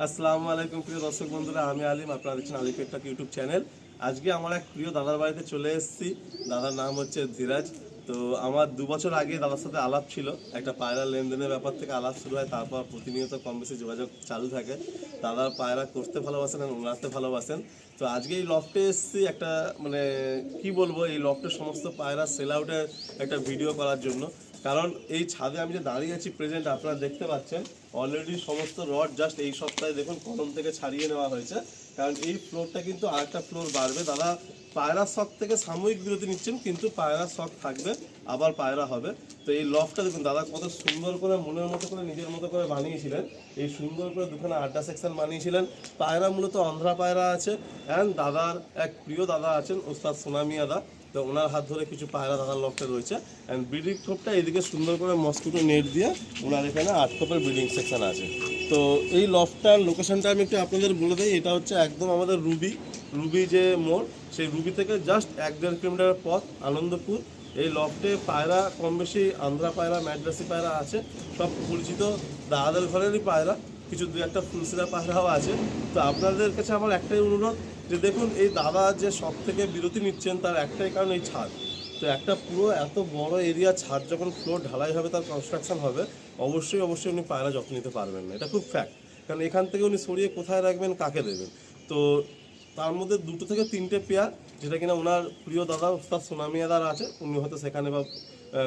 আসসালামু আলাইকুম প্রিয় দর্শক বন্ধুরা, আমি আলিম, আপনারা দেখছেন আলিম টেকটক ইউটিউব চ্যানেল। আজকে আমার এক প্রিয় দাদার বাড়িতে চলে এসেছি। দাদার নাম হচ্ছে ধীরাজ। তো আমার 2 বছর আগে দাদার সাথে আলাপ ছিল, একটা পায়রা লেনদেনের ব্যাপার থেকে আলাপ শুরু হয়, তারপর প্রতিনিয়ত কম বেশি যোগাযোগ চালু থাকে। দাদার পায়রা করতে ভালোবাসেন আর উড়াতে ভালোবাসেন। তো আজকে এই লফটে এসেছি একটা মানে কি বলবো, এই লফটের সমস্ত পায়রা সেল আউটের একটা ভিডিও করার জন্য। কারণ এই ছাদে আমি যে দাঁড়িয়ে আছি প্রেজেন্ট, আপনারা দেখতে পাচ্ছেন অলরেডি সমস্ত রড জাস্ট এই সপ্তাহে দেখুন কলম থেকে ছাড়িয়ে নেওয়া হয়েছে। কারণ এই ফ্লোরটা কিন্তু আরেকটা ফ্লোর বাড়বে। দাদা পায়রা শখ থেকে সাময়িক বিরতি নিচ্ছেন, কিন্তু পায়রা শখ থাকবে, আবার পায়রা হবে। তো এই লফটা দেখুন দাদা কত সুন্দর করে মনের মতো করে নিজের মতো করে বানিয়েছিলেন। এই সুন্দর করে দুখানা আড্ডা সেকশন বানিয়েছিলেন। পায়রা মূলত অন্ধ্রা পায়রা আছে। অ্যান্ড দাদার এক প্রিয় দাদা আছেন ওস্তাদ সোনামিয়া দা, তো ওনার হাত ধরে কিছু পায়রা দাদার লফটে রয়েছে। অ্যান্ড ব্রিডিং খোপটা এদিকে সুন্দর করে মস্কিটো নেট দিয়ে ওনার এখানে 8 খোপের ব্রিডিং সেকশন আছে। তো এই লফটার লোকেশনটা আমি একটু আপনাদের বলে দিই। এটা হচ্ছে একদম আমাদের রুবি যে মোড়, সেই রুবি থেকে জাস্ট 1-1.5 কিলোমিটার পথ, আনন্দপুর। এই লফটে পায়রা কম বেশি আন্ধ্রা পায়রা, ম্যাড্রাসি পায়রা আছে, সব পরিচিত দাদাদের ঘরেরই পায়রা। কিছু 2-1টা ফুলসিরা পায়রাও আছে। তো আপনাদের কাছে আমার একটাই অনুরোধ যে দেখুন, এই দাদা যে সব থেকে বিরতি নিচ্ছেন তার একটাই কারণ এই ছাদ। তো একটা পুরো এত বড় এরিয়া ছাদ যখন ফ্লোর ঢালাই হবে, তার কনস্ট্রাকশন হবে, অবশ্যই উনি পায়রা যত্ন নিতে পারবেন না, এটা খুব ফ্যাক্ট। কারণ এখান থেকে উনি সরিয়ে কোথায় রাখবেন, কাকে দেবেন। তো তার মধ্যে 2 থেকে 3টে পেয়ার, যেটা কিনা ওনার প্রিয় দাদা ওস্তাদ সোনামিয়া দার আছে, উনি হয়তো সেখানে বা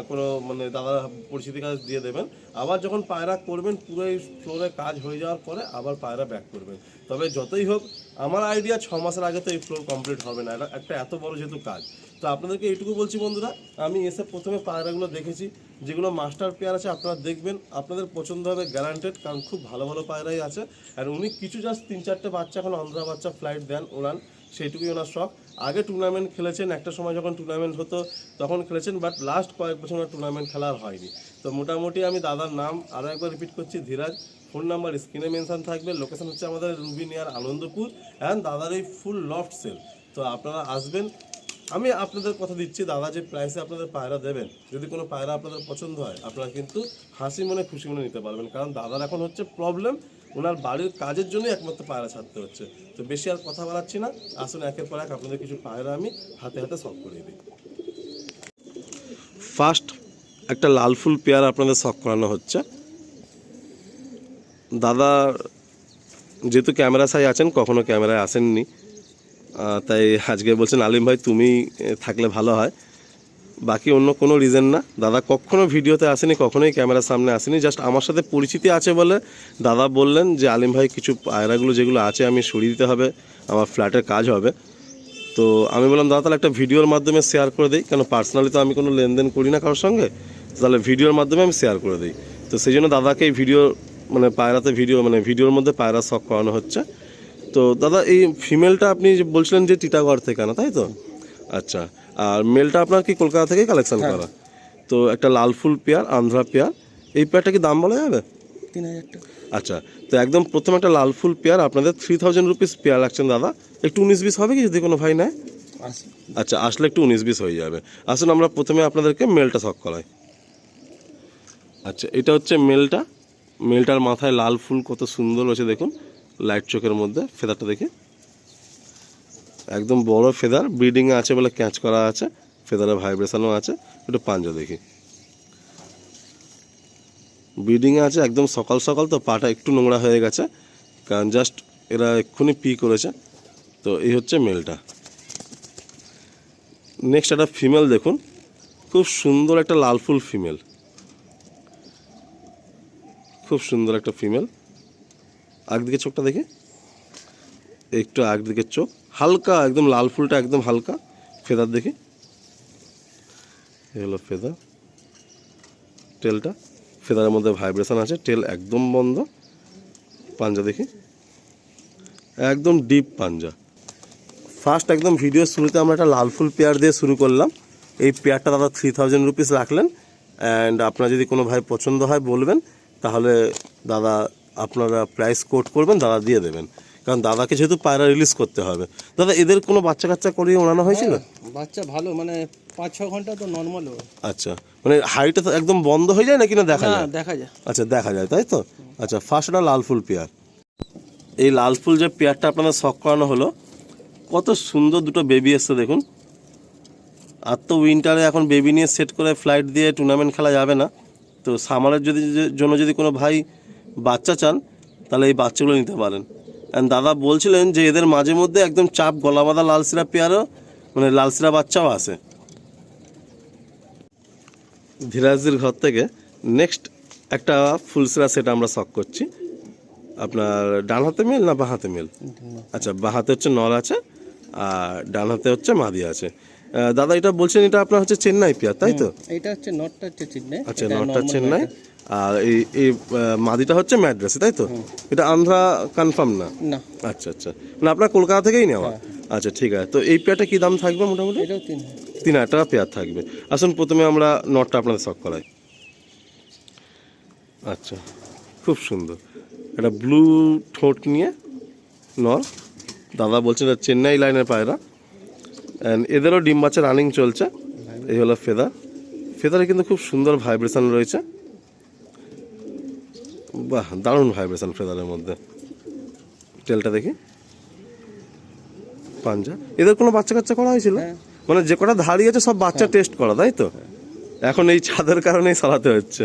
কোনো মানে দাদা পরিচিতি কাজ দিয়ে দেবেন। আবার যখন পায়রা করবেন পুরো এই ফ্লোরে কাজ হয়ে যাওয়ার পরে আবার পায়রা ব্যাক করবেন। তবে যতই হোক আমার আইডিয়া 6 মাসের আগে তো এই ফ্লোর কমপ্লিট হবে না, এটা একটা এত বড় যেহেতু কাজ। তো আপনাদেরকে এইটুকু বলছি বন্ধুরা, আমি এসে প্রথমে পায়রাগুলো দেখেছি, যেগুলো মাস্টার পেয়ার আছে আপনারা দেখবেন, আপনাদের পছন্দ হবে গ্যারান্টেড, কারণ খুব ভালো ভালো পায়রাই আছে। আর উনি কিছু জাস্ট 3-4টে বাচ্চা, এখন অন্ধ্রা বাচ্চা ফ্লাইট দেন ওনার, সেইটুকুই ওনার শখ। আগে টুর্নামেন্ট খেলেছেন, একটা সময় যখন টুর্নামেন্ট হতো তখন খেলেছেন, বাট লাস্ট কয়েক বছর ওনার টুর্নামেন্ট খেলা আর হয়নি। তো মোটামুটি আমি দাদার নাম আরও একবার রিপিট করছি, ধীরাজ। ফোন নাম্বার স্ক্রিনে মেনশন থাকবে। লোকেশন হচ্ছে আমাদের রুবি নিয়ার আনন্দপুর। অ্যান্ড দাদার এই ফুল লফট সেল। তো আপনারা আসবেন, আমি আপনাদের কথা দিচ্ছি, দাদা যে প্রাইসে আপনাদের পায়রা দেবেন, যদি কোনো পায়রা আপনাদের পছন্দ হয় আপনারা কিন্তু হাসি মনে খুশি মনে নিতে পারবেন। কারণ দাদার এখন হচ্ছে প্রবলেম, ওনার বাড়ির কাজের জন্যই একমাত্র পায়রা ছাড়তে হচ্ছে। তো বেশি আর কথা বাড়াচ্ছি না, আসুন একের পর এক আপনাদের কিছু পায়রা আমি হাতে হাতে শখ করে দিই। ফার্স্ট একটা লাল ফুল পেয়ার আপনাদের শখ করানো হচ্ছে। দাদা যেহেতু ক্যামেরা সাই আছেন, কখনো ক্যামেরায় আসেননি, তাই আজকে বলছেন আলিম ভাই তুমি থাকলে ভালো হয়। বাকি অন্য কোনো রিজন না, দাদা কখনো ভিডিওতে আসেনি, কখনোই ক্যামেরার সামনে আসেনি। জাস্ট আমার সাথে পরিচিতি আছে বলে দাদা বললেন যে আলিম ভাই কিছু পায়রাগুলো যেগুলো আছে আমি সরিয়ে দিতে হবে, আমার ফ্ল্যাটের কাজ হবে। তো আমি বললাম দাদা তাহলে একটা ভিডিওর মাধ্যমে শেয়ার করে দিই, কেন পার্সোনালি তো আমি কোনো লেনদেন করি না কারোর সঙ্গে, তাহলে ভিডিওর মাধ্যমে আমি শেয়ার করে দিই। তো সেই জন্য দাদাকে এই ভিডিও মানে পায়রাতে ভিডিওর মধ্যে পায়রা শখ করানো হচ্ছে। তো দাদা এই ফিমেলটা আপনি যে বলছিলেন যে টিটাগড় থেকে আনা, তাই তো? আচ্ছা, আর মেলটা আপনার কি কলকাতা থেকে কালেকশন করা? তো একটা লাল ফুল পেয়ার, আন্ধ্রা পেয়ার, এই পেয়ারটা কি দাম বলা যাবে? 3000 টাকা। আচ্ছা, তো একদম প্রথম একটা লাল ফুল পেয়ার আপনাদের 3000 রুপিস পেয়ার রাখছেন দাদা। একটু 19-20 হবে কি যদি কোনো ভাই নেয়? আচ্ছা, আসলে একটু 19-20 হয়ে যাবে। আসুন আমরা প্রথমে আপনাদেরকে মেলটা শখ করাই। আচ্ছা, এটা হচ্ছে মেলটার মাথায় লাল ফুল কত সুন্দর রয়েছে দেখুন, লাইট চোখের মধ্যে। ফেদারটা দেখি, একদম বড় ফেদার, ব্রিডিংয়ে আছে বলে ক্যাচ করা আছে, ফেদারের ভাইব্রেশনও আছে। একটু পাঞ্জা দেখি, ব্রিডিংয়ে আছে। একদম সকাল সকাল তো পাটা একটু নোংরা হয়ে গেছে, কারণ জাস্ট এরা এক্ষুনি পি করেছে। তো এই হচ্ছে মেলটা। নেক্সট একটা ফিমেল দেখুন, খুব সুন্দর একটা লাল ফুল ফিমেল, খুব সুন্দর একটা ফিমেল। আগদিকে চোখটা দেখি, একটু আগদিকে চোখ, হালকা একদম লাল ফুলটা একদম হালকা। ফেদার দেখি, এ হলো ফেদার। টেলটা, ফেদারের মধ্যে ভাইব্রেশন আছে, টেল একদম বন্ধ। পাঞ্জা দেখি, একদম ডিপ পাঞ্জা। ফার্স্ট একদম ভিডিও শুরুতে আমরা একটা লাল ফুল পেয়ার দিয়ে শুরু করলাম। এই পেয়ারটা দাদা 3000 রুপিস রাখলেন। অ্যান্ড আপনার যদি কোনো ভাই পছন্দ হয় বলবেন, তাহলে দাদা আপনারা প্রাইস কোট করবেন, দাদা দিয়ে দেবেন। কারণ দাদাকে যেহেতু পায়রা রিলিজ করতে হবে। দাদা এদের কোনো বাচ্চা কাচ্চা করিয়ে ওড়ানো হয়েছিল? বাচ্চা ভালো, মানে 5-6 ঘন্টা তো নর্মাল হবে। আচ্ছা, মানে হাইটটা তো একদম বন্ধ হয়ে যায় নাকি না দেখা যায়? দেখা যায়। আচ্ছা, দেখা যায়, তাই তো? আচ্ছা, ফার্স্ট একটা লাল ফুল পেয়ার। এই লাল ফুল যে পেয়ারটা আপনাদের শখ করানো হলো, কত সুন্দর দুটো বেবি এসছে দেখুন। আর তো উইন্টারে এখন বেবি নিয়ে সেট করে ফ্লাইট দিয়ে টুর্নামেন্ট খেলা যাবে না, তো সামারের জন্য যদি কোনো ভাই বাচ্চা চান তাহলে এই বাচ্চাগুলো নিতে পারেন। অ্যান্ড দাদা বলছিলেন যে এদের মাঝে মধ্যে একদম চাপ গলা বাঁধা লাল সিরা পেয়ারও, মানে লাল সিরা বাচ্চাও আসে। ধীরাজদের ঘর থেকে নেক্সট একটা ফুলসিরা সেট আমরা শখ করছি। আপনার ডান হাতে মেল না বাঁ হাতে মেল? আচ্ছা, বাঁ হাতে হচ্ছে নর আছে আর ডান হাতে হচ্ছে মাদি আছে। দাদা এটা বলছেন এটা আপনার হচ্ছে চেন্নাই পেয়ার, তাই তো? এটা হচ্ছে নটটা হচ্ছে চেন্নাই। আচ্ছা, নটটা চেন্নাই আর এই মাদিটা হচ্ছে ম্যাড্রাসে, তাই তো? এটা আন্ধ্রা কনফার্ম না? না। আচ্ছা আচ্ছা, মানে আপনার কলকাতা থেকেই নেওয়া? আচ্ছা ঠিক আছে। তো এই পেয়ারটা কি দাম থাকবে মোটামুটি? এটাও 3,000 টাকা পেয়ার থাকবে। আসুন প্রথমে আমরা নটটা আপনাদের শখ করাই। আচ্ছা, খুব সুন্দর একটা ব্লু ঠোঁট নিয়ে নর। দাদা বলছেন এটা চেন্নাই লাইনের পায়রা। অ্যান্ড এদেরও ডিম বাচ্চা রানিং চলছে। এই হলো ফেদার। ফেদারে কিন্তু খুব সুন্দর ভাইব্রেশন রয়েছে। বাহ, দারুণ ভাইব্রেশন ফেদারের মধ্যে। টেলটা দেখি, পাঞ্জা। এদের কোনো বাচ্চা কাচ্চা করা হয়েছিল? মানে যে কটা ধাড়ি আছে সব বাচ্চা টেস্ট করা, তাই তো? এখন এই ছাদের কারণেই চালাতে হচ্ছে।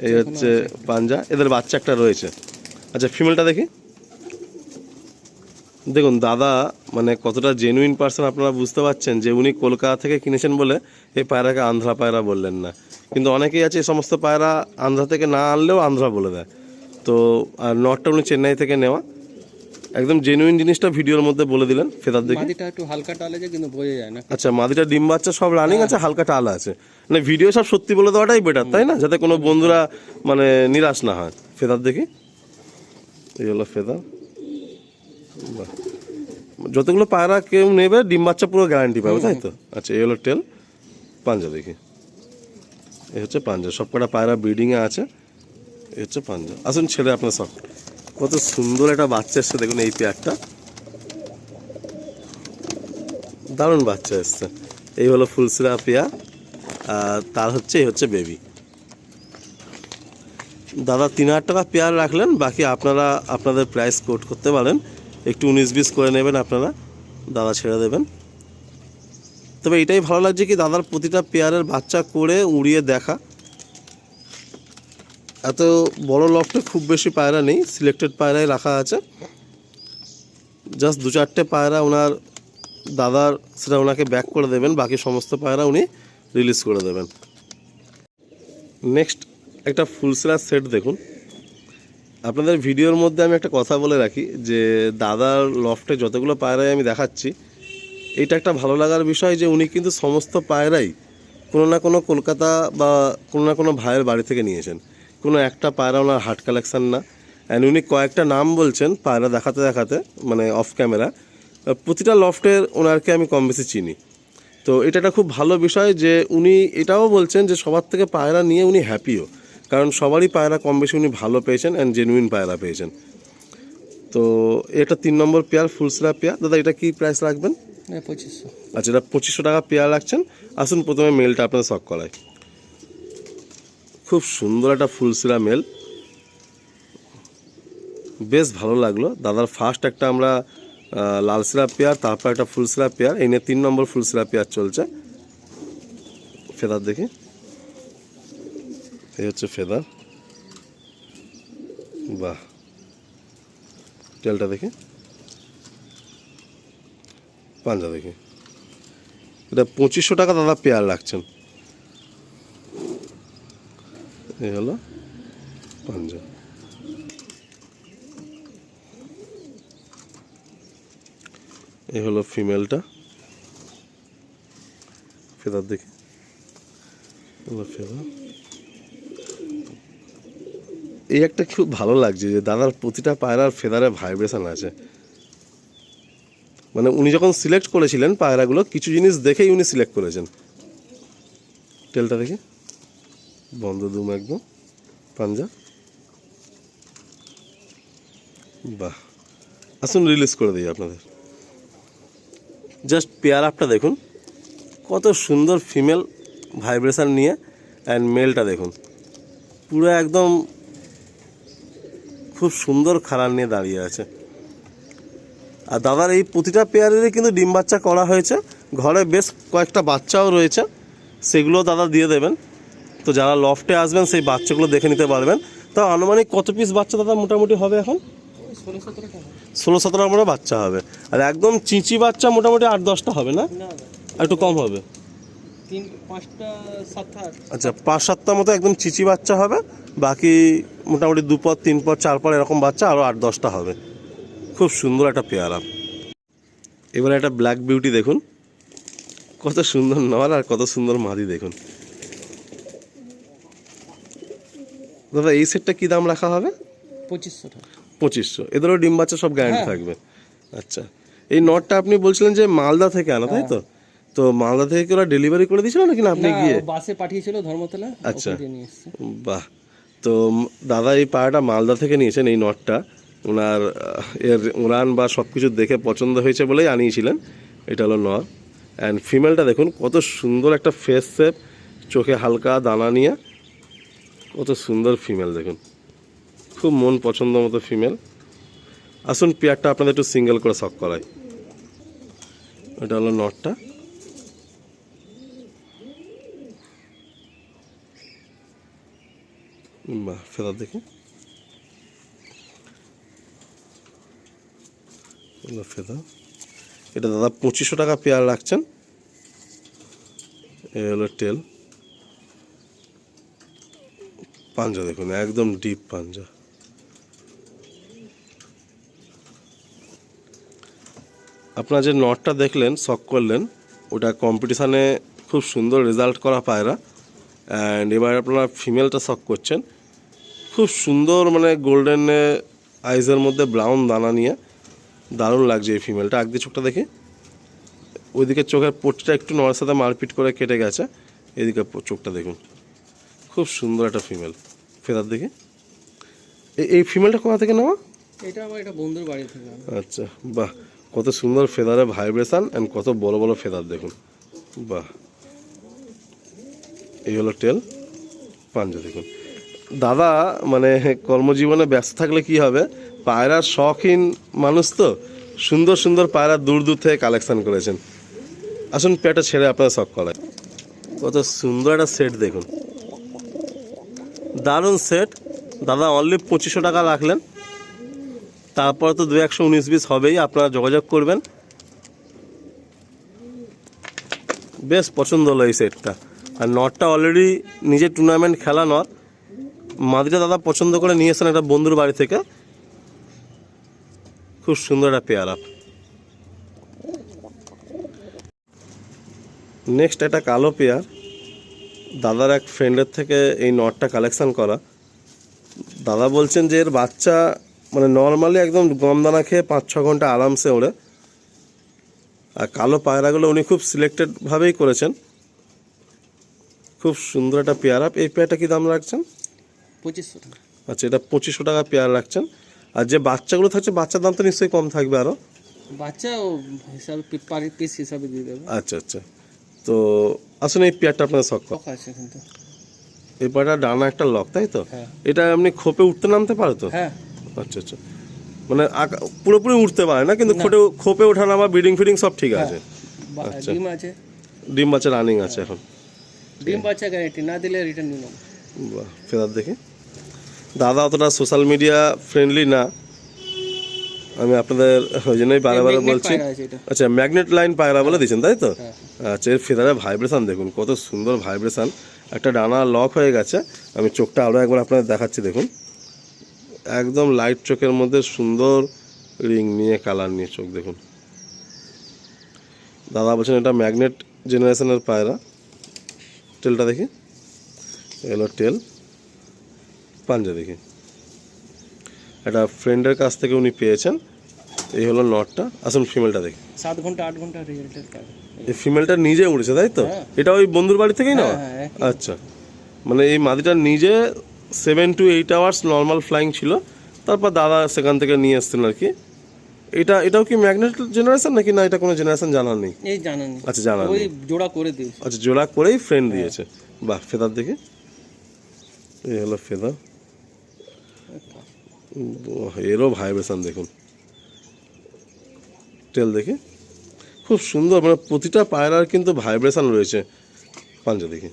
এই হচ্ছে পাঞ্জা, এদের বাচ্চা একটা রয়েছে। আচ্ছা, ফিমেলটা দেখি। দেখুন দাদা মানে কতটা জেনুইন পার্সন আপনারা বুঝতে পারছেন যে উনি কলকাতা থেকে কিনেছেন বলে এই পায়রাকে আন্ধ্রা পায়রা বললেন না। কিন্তু অনেকেই আছে এই সমস্ত পায়রা আন্ধ্রা থেকে না আনলেও আন্ধ্রা বলে দেয়। তো আর নটটা উনি চেন্নাই থেকে নেওয়া, একদম জেনুইন জিনিসটা ভিডিওর মধ্যে বলে দিলেন। ফেদার দেখি। মাদিটা একটু হালকা টালে যে, কিন্তু বোঝা যায় না। আচ্ছা, মাদিটা ডিম বাচ্চা সব রানিং আছে, হালকা টাল আছে। মানে ভিডিও সব সত্যি বলে দেওয়াটাই বেটার, তাই না? যাতে কোনো বন্ধুরা মানে নিরাশ না হয়। ফেদার দেখি। এই হলো ফেদার। বাহ, যতগুলো পায়রা কেউ নেবে ডিম বাচ্চা পুরো গ্যারান্টি পাবে, তাই তো? আচ্ছা, এই হলো টেল। পাঞ্জা দেখি। এই হচ্ছে পাঞ্জা, সব কটা পায়রা ব্রিডিংয়ে আছে। এই হচ্ছে পাঞ্জা। আসুন ছেড়ে আপনার সব। কত সুন্দর একটা বাচ্চা এসছে দেখুন এই পেয়ারটা, দারুণ বাচ্চা এসছে। এই হলো ফুলসিরা পেয়ার আর তার হচ্ছে এই হচ্ছে বেবি। দাদা 3,000 টাকা পেয়ার রাখলেন, বাকি আপনারা আপনাদের প্রাইস কোট করতে পারেন, একটু 19-20 করে নেবেন আপনারা, দাদা ছেড়ে দেবেন। তবে এটাই ভালো লাগছে কি দাদার প্রতিটা পেয়ারের বাচ্চা করে উড়িয়ে দেখা। এত বড় লফটে খুব বেশি পায়রা নেই, সিলেক্টেড পায়রাই রাখা আছে। জাস্ট 2-4টে পায়রা ওনার দাদার সেটা ওনাকে ব্যাক করে দেবেন, বাকি সমস্ত পায়রা উনি রিলিজ করে দেবেন। নেক্সট একটা ফুলসিরা সেট দেখুন। আপনাদের ভিডিওর মধ্যে আমি একটা কথা বলে রাখি যে দাদার লফটে যতগুলো পায়রাই আমি দেখাচ্ছি, এটা একটা ভালো লাগার বিষয় যে উনি কিন্তু সমস্ত পায়রাই কোনো না কোনো কলকাতা বা কোনো না কোনো ভাইয়ের বাড়ি থেকে নিয়েছেন। কোনো একটা পায়রা ওনার হাট কালেকশান না। অ্যান্ড উনি কয়েকটা নাম বলছেন পায়রা দেখাতে দেখাতে, মানে অফ ক্যামেরা। প্রতিটা লফটের ওনারকে আমি কম বেশি চিনি। তো এটা একটা খুব ভালো বিষয় যে উনি এটাও বলছেন যে সবার থেকে পায়রা নিয়ে উনি হ্যাপিও, কারণ সবারই পায়রা কম বেশি উনি ভালো পেয়েছেন অ্যান্ড জেনুইন পায়রা পেয়েছেন। তো এটা 3 নম্বর পেয়ার ফুলসিরা পেয়ার। দাদা এটা কি প্রাইস রাখবেন? 2500। আচ্ছা, এটা 2500 টাকা পেয়ার রাখছেন। আসুন প্রথমে মেলটা আপনার শখ করায়। খুব সুন্দর একটা ফুলসিরা মেল, বেশ ভালো লাগলো। দাদার ফার্স্ট একটা আমরা লাল সিরা পেয়ার, তারপর একটা ফুলসিরা পেয়ার, এই নিয়ে 3 নম্বর ফুলসিরা পেয়ার চলছে। ফেদার দেখি। এই হচ্ছে ফেদার। বাহ, টেলটা দেখি। পাঞ্জা দেখি। এটা 2500 টাকা দাদা পেয়ার রাখছেন। এই হলো পাঞ্জা। এই হলো ফিমেলটা। ফেদার দেখি। হলো ফেদার। এই একটা খুব ভালো লাগছে যে দাদার প্রতিটা পায়রার ফেদারে ভাইব্রেশন আছে। মানে উনি যখন সিলেক্ট করেছিলেন পায়রাগুলো, কিছু জিনিস দেখেই উনি সিলেক্ট করেছেন। টেলটা দেখি। বন্ধ দুম একদম। পাঞ্জা। বাহ, আসুন রিলিজ করে দিই আপনাদের। জাস্ট পেয়ার আপটা দেখুন, কত সুন্দর ফিমেল ভাইব্রেশন নিয়ে। অ্যান্ড মেলটা দেখুন, পুরো একদম খুব সুন্দর খাড়া নিয়ে দাঁড়িয়ে আছে। আর দাদার এই প্রতিটা পেয়ারেরই কিন্তু ডিম বাচ্চা করা হয়েছে, ঘরে বেশ কয়েকটা বাচ্চাও রয়েছে, সেগুলো দাদা দিয়ে দেবেন। তো যারা লফটে আসবেন সেই বাচ্চাগুলো দেখে নিতে পারবেন। তা আনুমানিক কত পিস বাচ্চা দাদা মোটামুটি হবে এখন? 16-17 মতো বাচ্চা হবে। আর একদম চিঁচি বাচ্চা মোটামুটি 8-10টা হবে না? আর একটু কম হবে? 3-5টা আচ্ছা, 5-7টা মতো একদম চিচি বাচ্চা হবে, বাকি মোটামুটি 2 পর 3 পর 4 পর এরকম বাচ্চা আরও 8-10টা হবে। খুব সুন্দর একটা পেয়ারা। এবারে একটা ব্ল্যাক বিউটি দেখুন, কত সুন্দর নর আর কত সুন্দর মাদি দেখুন। দাদা এই সেটটা কি দাম রাখা হবে? 2500 টাকা। 2500। এদেরও ডিম বাচ্চা সব গ্যারান্টি থাকবে? আচ্ছা, এই নটটা আপনি বলছিলেন যে মালদা থেকে আনা, তাই তো? তো মালদা থেকে কি ওরা ডেলিভারি করে দিয়েছিল নাকি না আপনি গিয়ে? বাসে পাঠিয়েছিল ধর্মতলা। আচ্ছা, বাহ। তো দাদা এই পায়রাটা মালদা থেকে নিয়েছেন। এই নটটা ওনার এর উড়ান বা সব কিছু দেখে পছন্দ হয়েছে বলেই আনিয়েছিলেন। এটা হলো নর। অ্যান্ড ফিমেলটা দেখুন কত সুন্দর একটা ফেস শেপ, চোখে হালকা দানা নিয়ে কত সুন্দর ফিমেল দেখুন, খুব মন পছন্দ মতো ফিমেল। আসুন পেয়ারটা আপনাদের একটু সিঙ্গেল করে শক করাই। এটা হলো নটটা। বাহ, ফেদার দেখি, ফেদা। এটা দাদা 2500 টাকা পেয়ার রাখছেন। এই হলো টেল, পাঞ্জা দেখুন একদম ডিপ পাঞ্জা। আপনার যে নটটা দেখলেন শক করলেন, ওটা কম্পিটিশানে খুব সুন্দর রেজাল্ট করা পায়রা। অ্যান্ড এবার আপনারা ফিমেলটা শক করছেন, খুব সুন্দর মানে গোল্ডেনে আইজের মধ্যে ব্রাউন দানা নিয়ে দারুণ লাগছে এই ফিমেলটা। আগে চোখটা দেখি, ওইদিকে চোখের পট্টিটা একটু নড়ার সাথে মারপিট করে কেটে গেছে, এদিকে চোখটা দেখুন, খুব সুন্দর একটা ফিমেল। ফেদার দেখি, এই ফিমেলটা কোথা থেকে নেওয়া? এটা আমার একটা বন্ধুর বাড়ি থেকে। আচ্ছা, বাহ, কত সুন্দর ফেদারে ভাইব্রেশন অ্যান্ড কত বড় বড় ফেদার দেখুন, বাহ। এই হলো টেল, পাঞ্জা দেখুন। দাদা মানে কর্মজীবনে ব্যস্ত থাকলে কি হবে, পায়রার শখিন মানুষ তো, সুন্দর সুন্দর পায়রা দূর দূর থেকে কালেকশন করেছেন। আসুন পেটা ছেড়ে আপনারা শখ করায়। কত সুন্দর একটা সেট দেখুন, দারুণ সেট। দাদা অনলি 2500 টাকা রাখলেন, তারপর তো 2-119-20 হবেই, আপনারা যোগাযোগ করবেন। বেশ পছন্দ হলো এই সেটটা। আর নটটা অলরেডি নিজে টুর্নামেন্ট খেলা নট, মাদিটা দাদা পছন্দ করে নিয়েছেন একটা বন্ধুর বাড়ি থেকে। খুব সুন্দর একটা পেয়ারা। নেক্সট একটা কালো পেয়ার, দাদার এক ফ্রেন্ডের থেকে এই নটটা কালেকশন করা। দাদা বলছেন যে এর বাচ্চা মানে নর্মালি একদম গম দানা খেয়ে 5-6 ঘন্টা আরামসে ওড়ে। আর কালো পায়রাগুলো উনি খুব সিলেক্টেডভাবেই করেছেন। খুব সুন্দর একটা পেয়ারা। এই পেয়ারটা কি দাম রাখছেন? 2500 টাকা। আচ্ছা, এটা 2500 টাকা পেয়ার রাখছেন। আর যে বাচ্চাগুলো থাকছে বাচ্চার দাম তো নিশ্চয়ই কম থাকবে আরও? বাচ্চা ও হিসাবে পার পিস হিসাবে দিয়ে দেবে। আচ্ছা আচ্ছা, তো আসলে এই পেয়ারটা আপনার শখ শখ আছে কিন্তু। এই পেয়ারটা ডানা একটা লক, তাই তো? হ্যাঁ। এটা এমনি খোপে উঠতে নামতে পারে তো? হ্যাঁ। আচ্ছা আচ্ছা, মানে পুরোপুরি উঠতে পারে না কিন্তু খোপে ওঠা নামা ব্রিডিং ফিডিং সব ঠিক আছে? আচ্ছা, ডিম আছে, ডিম বাচ্চা রানিং আছে এখন? ডিম বাচ্চা গ্যারান্টি, না দিলে রিটার্ন নিয়ে নেব। বাহ, ফেদার দেখি। দাদা অতটা সোশ্যাল মিডিয়া ফ্রেন্ডলি না, আমি আপনাদের ওই জন্যই বারে বারে বলছি। আচ্ছা, ম্যাগনেট লাইন পায়রা বলে দিয়েছেন তাই তো? আচ্ছা, এর ফেদারে ভাইব্রেশন দেখুন, কত সুন্দর ভাইব্রেশন। একটা ডানা লক হয়ে গেছে, আমি চোখটা আরও একবার আপনাদের দেখাচ্ছি দেখুন, একদম লাইট চোখের মধ্যে সুন্দর রিং নিয়ে কালার নিয়ে চোখ দেখুন। দাদা বলছেন এটা ম্যাগনেট জেনারেশনের পায়রা। টেলটা দেখি, এলো টেল, পাঞ্জা দেখি। একটা ফ্রেন্ডের কাছ থেকে উনি পেয়েছেন। এই হলো নটটা। আসুন ফিমেলটা দেখি। 7 ঘন্টা 8 ঘন্টা রেজাল্টের কাজ। এই ফিমেলটা নিজে উড়েছে তাই তো? এটা ওই বন্ধুর বাড়ি থেকেই না? আচ্ছা, মানে এই মাদিটা নিজে 7 to 8 আওয়ার্স নর্মাল ফ্লাইং ছিল, তারপর দাদা সেখান থেকে নিয়ে এসছেন আর কি। এটাও কি ম্যাগনেট জেনারেশন নাকি না, এটা কোনো জেনারেশন জানা নেই? এই জানা নেই। আচ্ছা, জানা ওই নেই। জোড়া করে দিয়েছে। আচ্ছা, জোড়া করেই ফ্রেন্ড দিয়েছে। বাহ, ফেদার দেখি। এই হলো ফেদার, এরও ভাইব্রেশন দেখুন, টেল দেখি, খুব সুন্দর, মানে প্রতিটা পায়রার কিন্তু ভাইব্রেশন রয়েছে। পাঞ্জা দেখি,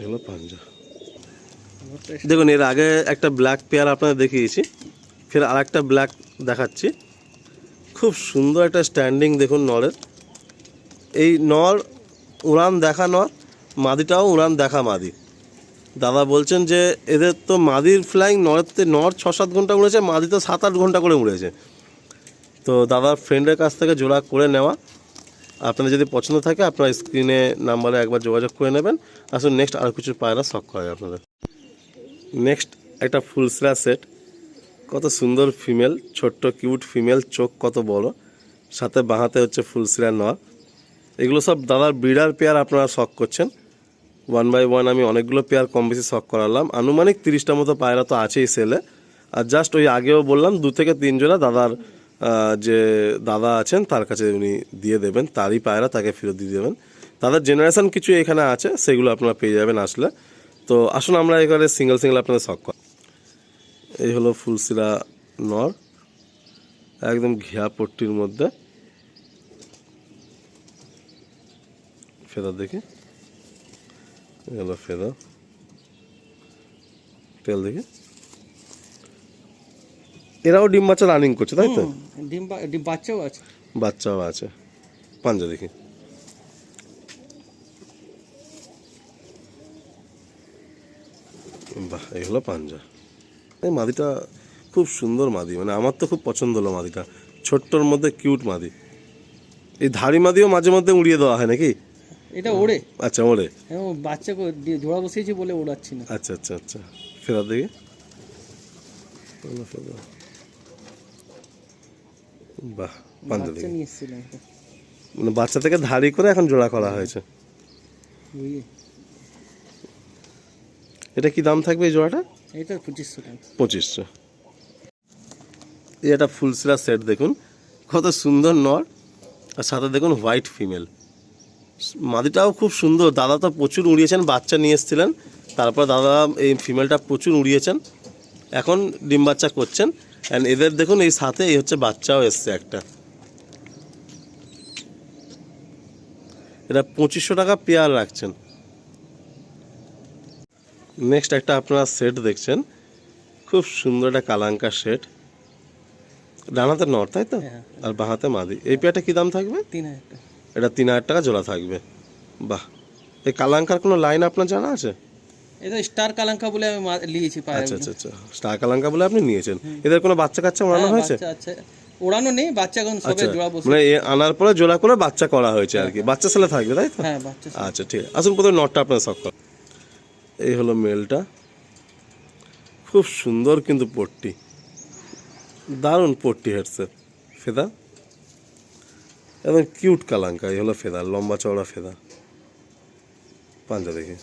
এগুলো পাঞ্জা। দেখুন এর আগে একটা ব্ল্যাক পেয়ার আপনাদের দেখিয়েছি, ফের আর একটা ব্ল্যাক দেখাচ্ছি। খুব সুন্দর একটা স্ট্যান্ডিং দেখুন নরের। এই নর উড়ান দেখা নর, মাদিটাও উড়ান দেখা মাদি। দাদা বলছেন যে এদের তো মাদির ফ্লাইং নর 6-7 ঘন্টা উড়েছে, মাদি তো 7-8 ঘন্টা করে উড়েছে। তো দাদার ফ্রেন্ডের কাছ থেকে জোড়া করে নেওয়া। আপনার যদি পছন্দ থাকে আপনার স্ক্রিনে নাম্বারে একবার যোগাযোগ করে নেবেন। আসুন নেক্সট আর কিছু পায়রা শখ করে আপনাদের। নেক্সট একটা ফুলসরা সেট, কত সুন্দর ফিমেল, ছোট্ট কিউট ফিমেল, চোখ কত বড়, সাথে বাঁহাতে হচ্ছে ফুলসরা নর। এগুলো সব দাদার ব্রিডার পেয়ার আপনারা শখ করছেন। 1 বাই 1 আমি অনেকগুলো পেয়ার কম বেশি শখ করালাম, আনুমানিক 30টা মতো পায়রা তো আছেই সেলে। আর জাস্ট ওই আগেও বললাম 2 থেকে 3 জোড়া দাদার যে দাদা আছেন তার কাছে উনি দিয়ে দেবেন, তারই পায়রা তাকে ফেরত দিয়ে দেবেন। দাদার জেনারেশন কিছু এখানে আছে, সেগুলো আপনারা পেয়ে যাবেন আসলে। তো আসুন আমরা এখানে সিঙ্গেল সিঙ্গেল আপনাদের শখ কর। এই হলো ফুলসিরা নর, একদম ঘিয়া পট্টির মধ্যে। ফেদার দেখি, এগুলো ফেদার, তেল দেখি। এরাও ডিম বাচ্চা রানিং করছে তাই তো? ডিম বাচ্চাও আছে, বাচ্চাও আছে। পাঞ্জা দেখি, বাহ এই হলো পাঞ্জা। এই মাদিটা খুব সুন্দর মাদি, মানে আমার তো খুব পছন্দ হলো মাদিটা, ছোট্টর মধ্যে কিউট মাদি। এই ধাড়ি মাদিও মাঝে মধ্যে উড়িয়ে দেওয়া হয় নাকি? এটা ওড়ে। আচ্ছা ওড়ে, বাচ্চা জোড়া বসিয়েছি বলে ওড়াচ্ছি না। আচ্ছা আচ্ছা আচ্ছা। ফেরার দেখি, বাহ পাঞ্জা দেখি। নিয়ে এসেছিলাম মানে বাচ্চা থেকে ধাড়ি করে এখন জোড়া করা হয়েছে। এটা কি দাম থাকবে এই জোড়াটা? এটা 2500 টাকা। 2500। এই একটা ফুলসিরা সেট দেখুন, কত সুন্দর নর, আর সাথে দেখুন হোয়াইট ফিমেল। মাদিটাও খুব সুন্দর। দাদা তো প্রচুর উড়িয়েছেন, বাচ্চা নিয়ে এসেছিলেন, তারপর দাদা এই ফিমেলটা প্রচুর উড়িয়েছেন, এখন ডিম বাচ্চা করছেন। অ্যান্ড এদের দেখুন এই সাথে এই হচ্ছে বাচ্চাও এসছে একটা। এটা 2500 টাকা পেয়ার রাখছেন। নেক্সট একটা আপনারা সেট দেখছেন, খুব সুন্দর একটা কালাঙ্কা সেট, ডানাতে নর তাই তো, আর বাঁহাতে মাদি। এই পেয়ারটা কি দাম থাকবে? 3000 টাকা। এটা 3000 টাকা জোড়া থাকবে। বাহ, এই কালাঙ্কার কোনো লাইন আপনার জানা আছে? এটা স্টার কালাঙ্কা বলে আমি নিয়েছি। আচ্ছা আচ্ছা আচ্ছা, স্টার কালাঙ্কা বলে আপনি নিয়েছেন। এদের কোনো বাচ্চা কাচ্চা ওড়ানো হয়েছে? আচ্ছা, ওড়ানো নেই, বাচ্চা এখন সবে জোড়া বসে। মানে আনার পরে জোড়া করে বাচ্চা করা হয়েছে আর কি, বাচ্চা ছেলে থাকবে তাই তো? হ্যাঁ বাচ্চা। আচ্ছা ঠিক আছে, আসুন প্রথমে নটটা আপনার শখ কর। এই হলো মেলটা, খুব সুন্দর কিন্তু পট্টি, দারুণ পট্টি হেডসেট, ফেদা এবং কিউট কালাঙ্কা। এই হলো ফেদা, লম্বা চওড়া ফেদা। পাঞ্জা দেখি,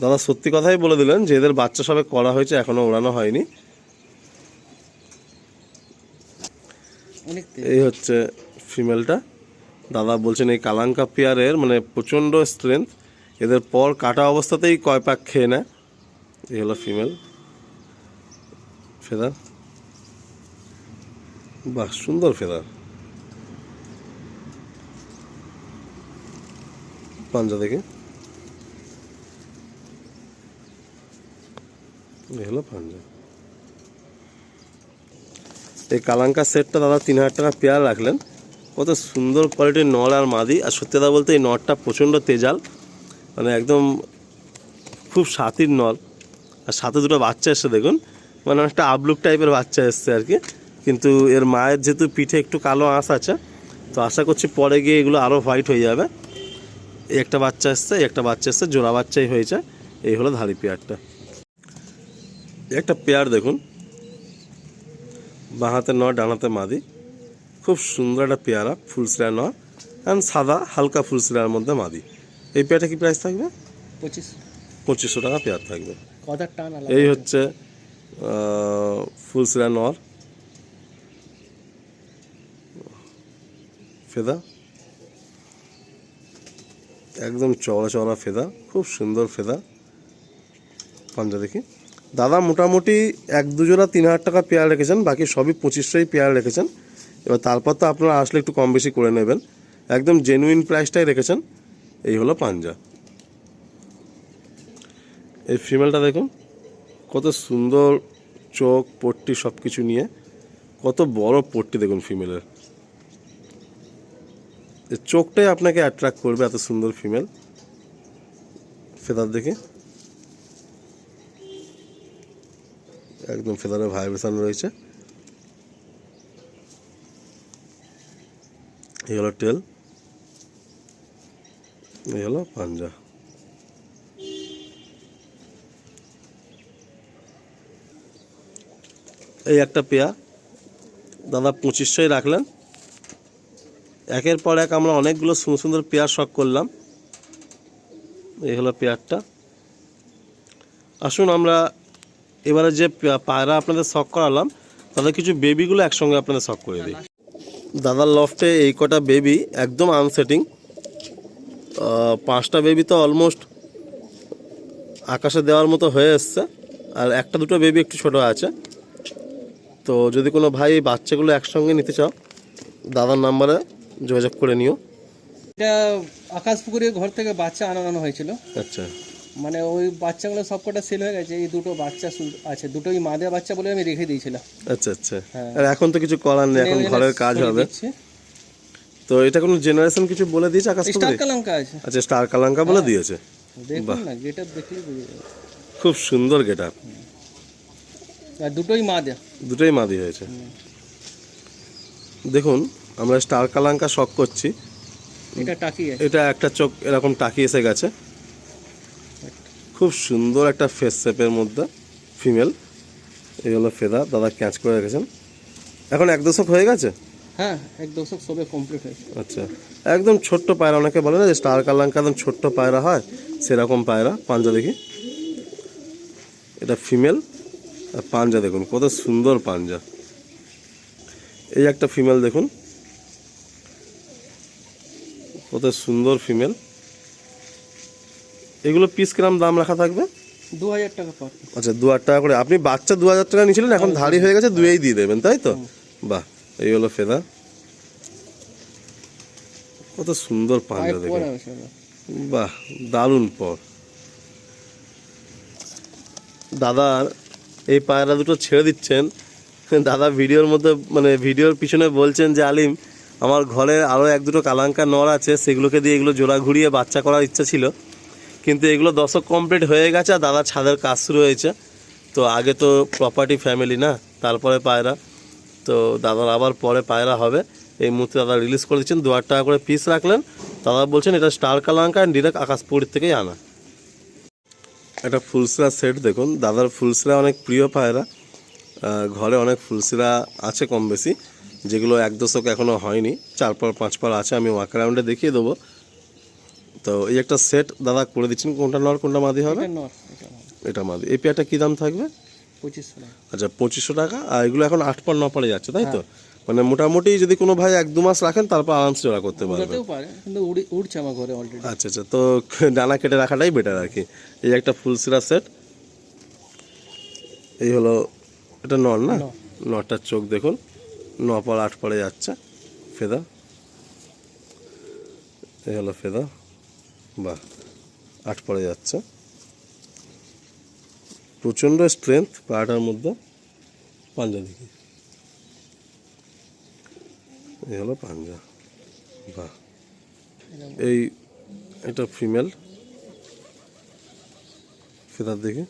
দাদা সত্যি কথাই বলে দিলেন যে এদের বাচ্চা সবে করা হয়েছে, এখনো ওড়ানো হয়নি। এই হচ্ছে ফিমেলটা। দাদা বলছেন এই কালাঙ্কা পেয়ারের মানে প্রচণ্ড স্ট্রেংথ, এদের পর কাটা অবস্থাতেই কয় পাক খেয়ে নেয়। এই হলো ফিমেল, ফেদার, বাহ সুন্দর ফেদার। পাঞ্জা দেখি, এই হলো পাঞ্জা। এই কালাঙ্কা সেটটা দাদা 3000 টাকা পেয়ার রাখলেন। কত সুন্দর কোয়ালিটির নর আর মাদি, আর সত্যি কথা বলতে এই নরটা প্রচণ্ড তেজাল, মানে একদম খুব সাতির নর। আর সাথে দুটো বাচ্চা এসছে দেখুন, মানে একটা আবলুক টাইপের বাচ্চা এসছে আর কি। কিন্তু এর মায়ের যেহেতু পিঠে একটু কালো আঁশ আছে, তো আশা করছি পরে গিয়ে এগুলো আরও হোয়াইট হয়ে যাবে। এই একটা বাচ্চা এসছে, একটা বাচ্চা এসছে, জোড়া বাচ্চাই হয়েছে। এই হলো ধাড়ি পেয়ারটা। একটা পেয়ার দেখুন, বাঁহাতে নর ডানাতে মাদি, খুব সুন্দর একটা পেয়ারা, ফুলসিরা নর অ্যান্ড সাদা হালকা ফুলসিরার মধ্যে মাদি। এই পেয়ারটা কি প্রাইস থাকবে? 2500 টাকা পেয়ার থাকবে। এই হচ্ছে ফুলসিরা নর, ফেদা একদম চওড়া চওড়া ফেদা, খুব সুন্দর ফেদা। পাঞ্জা দেখি, দাদা মোটামুটি 1-2 জোড়া 3,000 টাকা পেয়ার রেখেছেন, বাকি সবই 2500ই পেয়ার রেখেছেন। এবার তারপর তো আপনারা আসলে একটু কম বেশি করে নেবেন, একদম জেনুইন প্রাইসটাই রেখেছেন। এই হলো পাঞ্জা। এই ফিমেলটা দেখুন কত সুন্দর চোখ, পট্টি সব কিছু নিয়ে, কত বড় পট্টি দেখুন ফিমেলের। এই চোখটাই আপনাকে অ্যাট্রাক্ট করবে, এত সুন্দর ফিমেল। ফেদার দেখে একদম ফেদারের ভাইব্রেশন রয়েছে। এই হলো টেল, এই হলো পাঞ্জা। এই একটা পেয়ার দাদা 2500ই রাখলেন। একের পর এক আমরা অনেকগুলো সুন্দর সুন্দর পেয়ার শখ করলাম। এই হলো পেয়ারটা। আসুন আমরা এবারে যে পায়রা আপনাদের শখ করালাম তাদের কিছু বেবিগুলো একসঙ্গে আপনাদের শখ করে দিই। দাদার লফটে এই কটা বেবি একদম আনসেটিং। 5টা বেবি তো অলমোস্ট আকাশে দেওয়ার মতো হয়ে এসছে, আর 1-2 বেবি একটু ছোট আছে। তো যদি কোনো ভাই এই বাচ্চাগুলো একসঙ্গে নিতে চাও, দাদার নাম্বারে যোগাযোগ করে নিও। এটা আকাশপুকুরের ঘর থেকে বাচ্চা আনানো হয়েছিল। আচ্ছা মানে ওই বাচ্চাগুলো সবকটা সেল হয়ে গেছে। এই 2টো বাচ্চা আছে, দুটোই মা দেওয়া বাচ্চা বলে আমি রেখে দিয়েছিলাম। আচ্ছা আচ্ছা। হ্যাঁ। আর এখন তো কিছু করার নেই, এখন ঘরের কাজ হবে। তো এটা কোনো জেনারেশন কিছু বলে দিয়েছে আকাশপুকুরে? স্টার কালাঙ্কা আছে। আচ্ছা, স্টার কালাঙ্কা বলে দিয়েছে। দেখুন না, গেটআপ দেখলেই বুঝে যাবে। খুব সুন্দর গেটআপ। আর দুটোই মা দেওয়া। দুটোই মাদি হয়েছে। দেখুন আমরা স্টার কালাঙ্কা শখ করছি। এটা টাকি আছে। এটা একটা চোখ এরকম টাকি এসে গেছে, খুব সুন্দর একটা ফেস শেপের মধ্যে ফিমেল। এই হলো ফেদা, দাদা ক্যাচ করে রেখেছেন। এখন 1 দশক হয়ে গেছে। হ্যাঁ, 1 দশক সবে কমপ্লিট হয়েছে। আচ্ছা, একদম ছোট্ট পায়রা। অনেকে বলে না যে স্টার কালাঙ্কা একদম ছোট্ট পায়রা হয়, সেরকম পায়রা। পাঞ্জা দেখি, এটা ফিমেল। আর পাঞ্জা দেখুন কত সুন্দর পাঞ্জা। এই একটা ফিমেল দেখুন কত সুন্দর ফিমেল। এগুলো পিস কিরাম দাম রাখা থাকবে? 2000 টাকা পর। আচ্ছা, 2000 টাকা করে। আপনি বাচ্চা 2000 টাকা নিয়েছিলেন, এখন ধাড়ি হয়ে গেছে 2-এই দিয়ে দেবেন, তাই তো? বাহ, এই হলো ফেদা। কত সুন্দর পাঞ্জা দেখুন। বাহ, দারুণ পর। দাদার এই পায়রা দুটো ছেড়ে দিচ্ছেন। দাদা ভিডিওর মধ্যে মানে ভিডিওর পিছনে বলছেন যে আলিম, আমার ঘরে আরও 1-2 কালাঙ্কা নর আছে, সেগুলোকে দিয়ে এগুলো জোড়া ঘুরিয়ে বাচ্চা করার ইচ্ছা ছিল, কিন্তু এগুলো দশক কমপ্লিট হয়ে গেছে আর দাদা ছাদের কাজ শুরু হয়েছে। তো আগে তো প্রপার্টি ফ্যামিলি না, তারপরে পায়রা। তো দাদার আবার পরে পায়রা হবে। এই মুহূর্তে দাদা রিলিজ করে দিচ্ছেন, 2000 টাকা করে পিস রাখলেন। দাদা বলছেন এটা স্টার কালাঙ্কা ডিরেক্ট আকাশপুর থেকেই আনা। একটা ফুলসিরা সেট দেখুন। দাদার ফুলসিরা অনেক প্রিয় পায়রা, ঘরে অনেক ফুলসিরা আছে কম বেশি, যেগুলো 1 দশক এখনও হয়নি, 4-5 পার আছে। আমি ওয়াক রাউন্ডে দেখিয়ে দেবো। তো এই একটা সেট দাদা করে দিচ্ছেন। কোনটা নর কোনটা মাদি হবে? এটা মাদি। এই পেয়ারটা কী দাম থাকবে? 2500 টাকা। আচ্ছা, 2500 টাকা। আর এগুলো এখন 8 পার 9 পারে যাচ্ছে, তাই তো? মানে মোটামুটি যদি কোনো ভাই 1-2 মাস রাখেন তারপর আরামসে জোড়া করতে পারবে। কিন্তু উড়ছে আমার ঘরে অলরেডি। আচ্ছা আচ্ছা, তো ডানা কেটে রাখাটাই বেটার আর কি। এই একটা ফুলসিরা সেট। এই হলো, এটা নর না? নরটার চোখ দেখুন, 9 পার 8 পারে যাচ্ছে। ফেদা, এই হলো ফেদা। বাহ, 8 পারে যাচ্ছে। প্রচণ্ড স্ট্রেংথ পায়রাটার মধ্যে। পাঞ্জা দেখি, এই হলো পাঞ্জা। বাহ, এই এটা ফিমেল। ফেদার দেখি,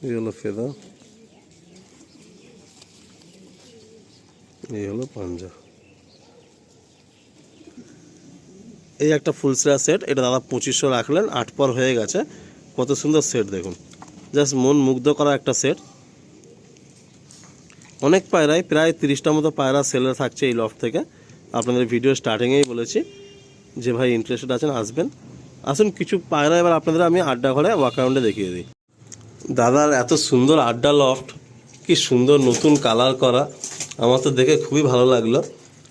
এই হলো ফেদা, এই হলো পাঞ্জা। এই একটা ফুলসিরা সেট, এটা দাদা 2500 রাখলেন। 8 পর হয়ে গেছে। কত সুন্দর সেট দেখুন, জাস্ট মন মুগ্ধ করা একটা সেট। অনেক পায়রাই, প্রায় 30টার মতো পায়রা সেলে থাকছে এই লফট থেকে। আপনাদের ভিডিও স্টার্টিংয়েই বলেছি যে ভাই ইন্টারেস্টেড আছেন আসবেন। আসুন কিছু পায়রা এবার আপনাদের আমি আড্ডা ঘরে ওয়াক রাউন্ডে দেখিয়ে দিই। দাদার এত সুন্দর আড্ডা লফট, কি সুন্দর নতুন কালার করা, আমার তো দেখে খুবই ভালো লাগলো।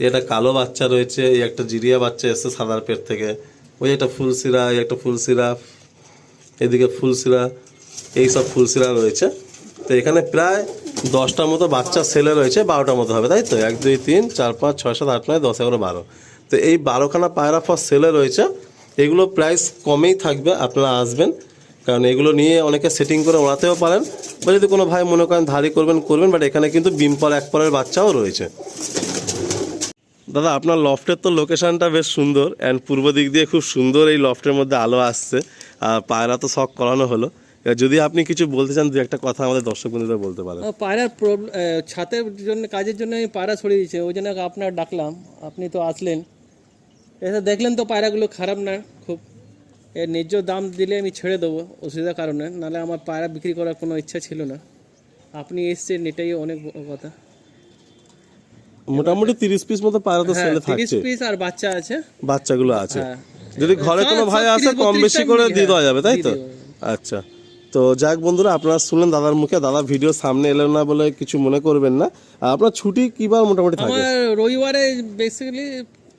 এটা কালো বাচ্চা রয়েছে, এই একটা জিরিয়া বাচ্চা এসছে সাদার পেট থেকে, ওই একটা ফুলসিরা, এই একটা ফুলসিরা, এদিকে ফুলসিরা, এই সব ফুলসিরা রয়েছে। তো এখানে প্রায় 10টার মতো বাচ্চা সেলে রয়েছে, 12টার মতো হবে, তাই তো? 1 2 3 4 5 6 7 8 9 10 11 12। তো এই 12খানা পায়রা ফর সেলে রয়েছে। এগুলো প্রাইস কমেই থাকবে, আপনারা আসবেন, কারণ এগুলো নিয়ে অনেকে সেটিং করে ওড়াতেও পারেন, বা যদি কোনো ভাই মনে করেন ধারি করবেন, বাট এখানে কিন্তু বিমপল এক পরের বাচ্চাও রয়েছে। দাদা, আপনার লফটের তো লোকেশনটা বেশ সুন্দর, অ্যান্ড পূর্ব দিক দিয়ে খুব সুন্দর এই লফটের মধ্যে আলো আসছে, আর পায়রা তো শখ করানো হলো। এবার যদি আপনি কিছু বলতে চান, দু একটা কথা আমাদের দর্শক বন্ধুদের বলতে পারেন। পায়রার ছাতের জন্য, কাজের জন্য আমি পায়রা ছড়িয়ে দিয়েছি, ওই জন্য আপনার ডাকলাম, আপনি তো আসলেন, এসে দেখলেন তো পায়রাগুলো খারাপ না খুব, এর ন্যায্য দাম দিলে আমি ছেড়ে দেবো, অসুবিধার কারণে, নাহলে আমার পায়রা বিক্রি করার কোনো ইচ্ছা ছিল না। আপনি এসছেন, এটাই অনেক বড় কথা। মোটামুটি 30 পিস মতো পায়রা তো সেলে 30 থাকছে, পিস আর বাচ্চা আছে। বাচ্চাগুলো আছে। হ্যাঁ, যদি ঘরে কোনো ভাই আসে কম বেশি করে দিয়ে দেওয়া যাবে, তাই তো? দিয়ে দেওয়া আচ্ছা, তো যাক বন্ধুরা, আপনারা শুনলেন দাদার মুখে, দাদা ভিডিও সামনে এলেন না বলে কিছু মনে করবেন না। আর আপনার ছুটি কিবার মোটামুটি থাকে? আমার রবিবারে বেসিক্যালি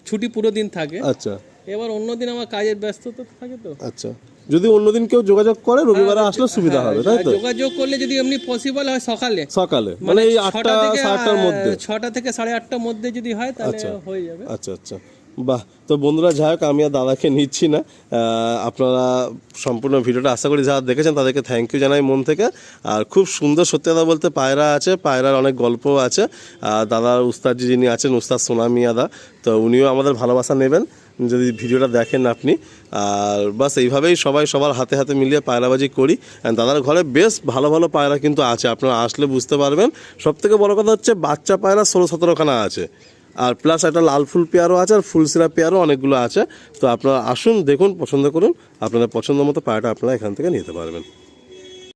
ছুটি পুরো দিন থাকে, আচ্ছা এবার অন্যদিন আমার কাজের ব্যস্ততা থাকে তো। আচ্ছা, যদি অন্যদিন কেউ যোগাযোগ করে রবিবারে আসলে সুবিধা হবে, তাই তো? যোগাযোগ করলে যদি এমনি পসিবল হয় সকালে, সকালে মানে এই 8টা 7টার মধ্যে, 6টা থেকে 8:30টার মধ্যে যদি হয় তাহলে হয়ে যাবে। আচ্ছা আচ্ছা, বাহ। তো বন্ধুরা, যাই হোক, আমি আর দাদাকে নিচ্ছি না, আপনারা সম্পূর্ণ ভিডিওটা আশা করি যারা দেখেছেন তাদেরকে থ্যাংক ইউ জানাই মন থেকে। আর খুব সুন্দর, সত্যি কথা বলতে, পায়রা আছে, পায়রার অনেক গল্পও আছে। দাদার উস্তাদজি যিনি আছেন, উস্তাদ সোনামিয়া দা, তো উনিও আমাদের ভালোবাসা নেবেন যদি ভিডিওটা দেখেন আপনি। আর বাস এইভাবেই সবাই সবার হাতে হাতে মিলিয়ে পায়রাবাজি করি। আর দাদার ঘরে বেশ ভালো ভালো পায়রা কিন্তু আছে, আপনারা আসলে বুঝতে পারবেন। সবথেকে বড় কথা হচ্ছে বাচ্চা পায়রা 16-17খানা আছে, আর প্লাস একটা লাল ফুল পেয়ারও আছে, আর ফুলসিরা পেয়ারও অনেকগুলো আছে। তো আপনারা আসুন, দেখুন, পছন্দ করুন, আপনাদের পছন্দ মতো পায়রাটা আপনারা এখান থেকে নিতে পারবেন।